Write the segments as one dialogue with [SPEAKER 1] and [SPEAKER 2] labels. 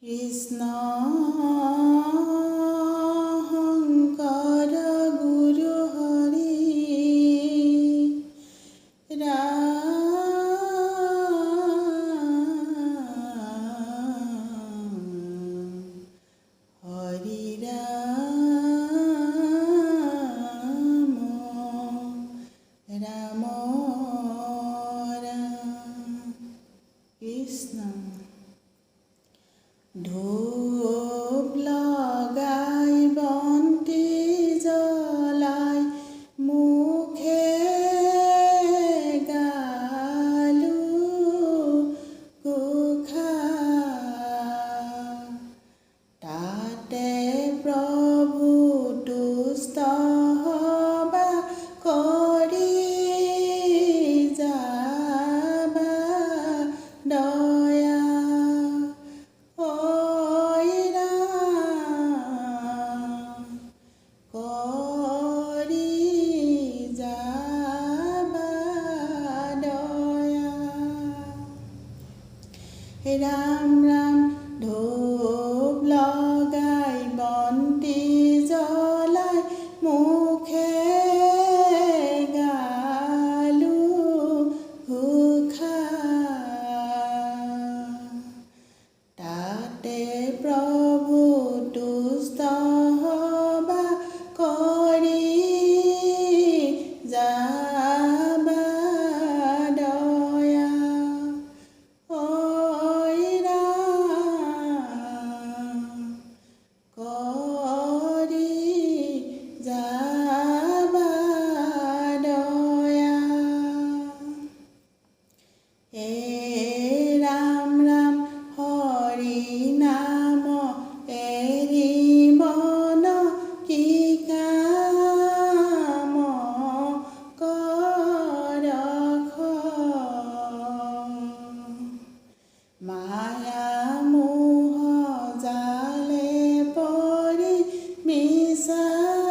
[SPEAKER 1] কৃষ্ণ শংকৰ গুৰু হৰি ৰাম হৰি ৰাম ৰাম কৃষ্ণ ধূপ লগাই বন্তি জ্বলাই মুখে গালো ঘোষা তাতে প্ৰভু তুষ্ট হবা কৰি যাবা দয়া ৰাম ৰাম ধূপ লগাই বন্তি জ্বলাই মুখে গালো ঘোষা তাতে প্ৰভু তুষ্ট হবা কৰি যাবা দয়া ৰাম ৰাম হৰি নাম এৰি মন কি কাম কৰখ মায়া মোহ জালে পৰি মিছাতে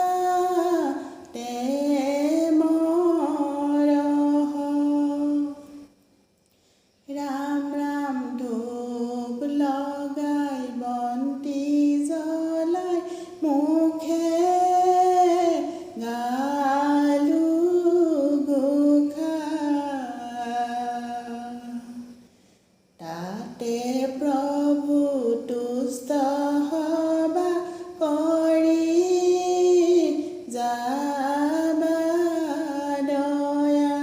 [SPEAKER 1] ৰাম ৰাম ধূপ লগাই বন্তি জ্বলাই মুখে গালো ঘোষা তাতে প্ৰভু তুষ্ট হবা কৰি যাবা দয়া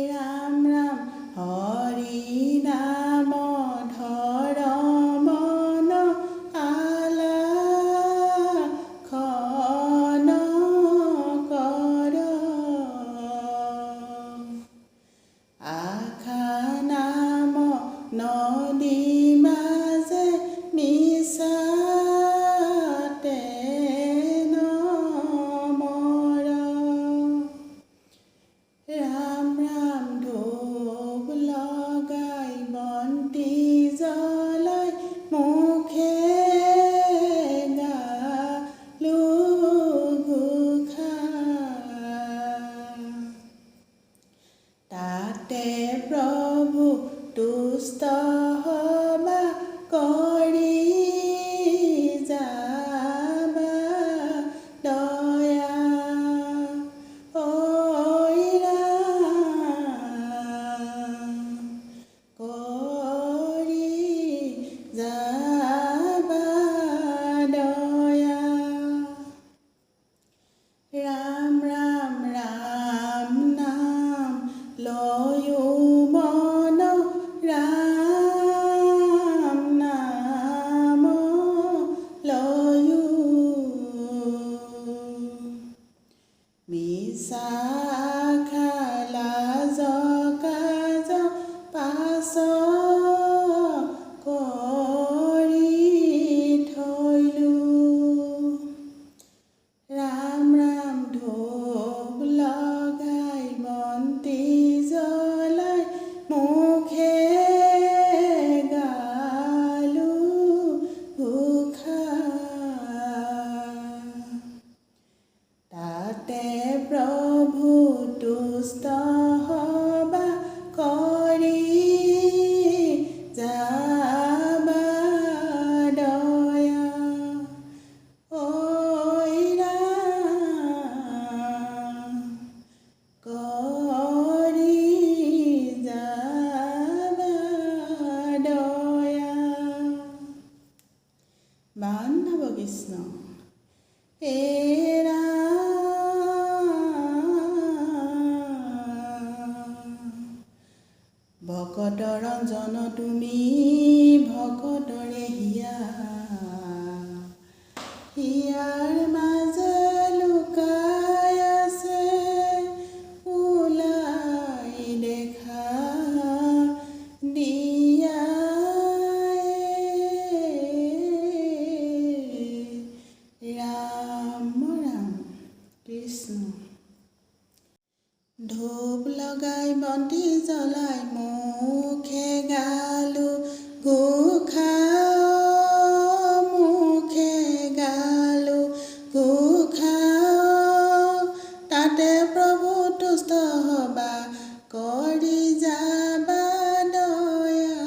[SPEAKER 1] ৰাম ৰাম হৰি নাম ধৰ মন আলাখন কৰ আশা নাম নদী মাজে মিছাতে নমৰ ৰাম ৰাম ধূপ লগাই বন্তি জ্বলাই মুখে গালো ঘোষা তাতে প্ৰভু তুষ্ট হবা কৰি যাবা দয়া ৰাম ৰাম ৰাম নাম লয়ো মন ৰাম নাম লয়ো মিছা খালা জকাজ পাছ বান নৱ কৃষ্ণ এৰা ভকত ৰঞ্জন তুমি ভকতৰে হিয়াৰ মাজে লুকাই আছে ওলাই দেখা দিয়া ৰাম ৰাম কৃষ্ণ ধূপ লগাই বন্তি জ্বলাই মুখে গালো ঘোষা মুখে গালো ঘোষা তাতে প্ৰভু তুষ্ট হবা কৰি যাবা দয়া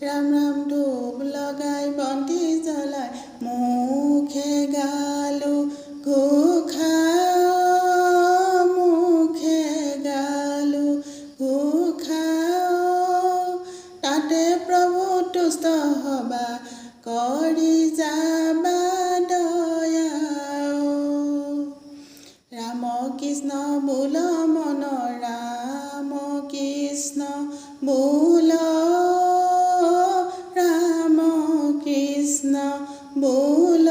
[SPEAKER 1] ৰাম ৰাম ধূপ লগাই বন্তি জ্বলাই মুখে গালো ঘোষা তুষ্ট হবা কৰি যাবা দয়া ৰাম কৃষ্ণ বোল মন ৰাম কৃষ্ণ বোল ৰাম কৃষ্ণ বোল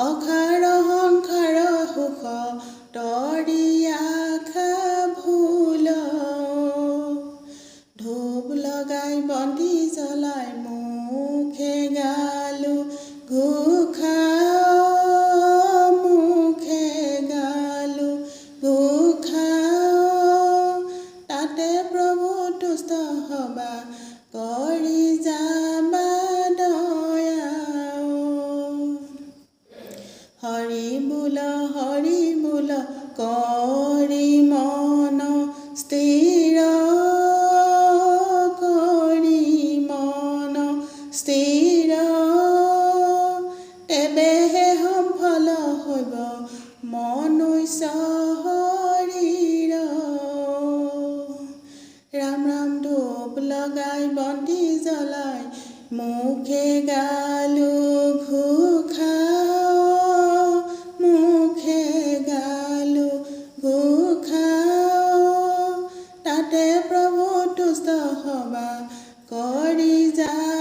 [SPEAKER 1] অখাৰ সংসাৰ সুখ তৰি আশা ভুল ধূপ লগাই বন্তি জ্বলাই মুখে গালো ঘোষা মুখে গালো ঘোষা তাতে প্ৰভু তুষ্ট হবা কৰি যাবা দয়া হৰি বোল কৰি মন স্থিৰ স্থিৰ তেবেহে সফল হ'ব মনুষ্য শৰীৰ ৰাম ৰাম ধূপ লগাই বন্তি জ্বলাই মুখে গালো ঘোষা মুখে গালো ঘোষা তাতে প্ৰভু তুষ্ট হবা কৰি যা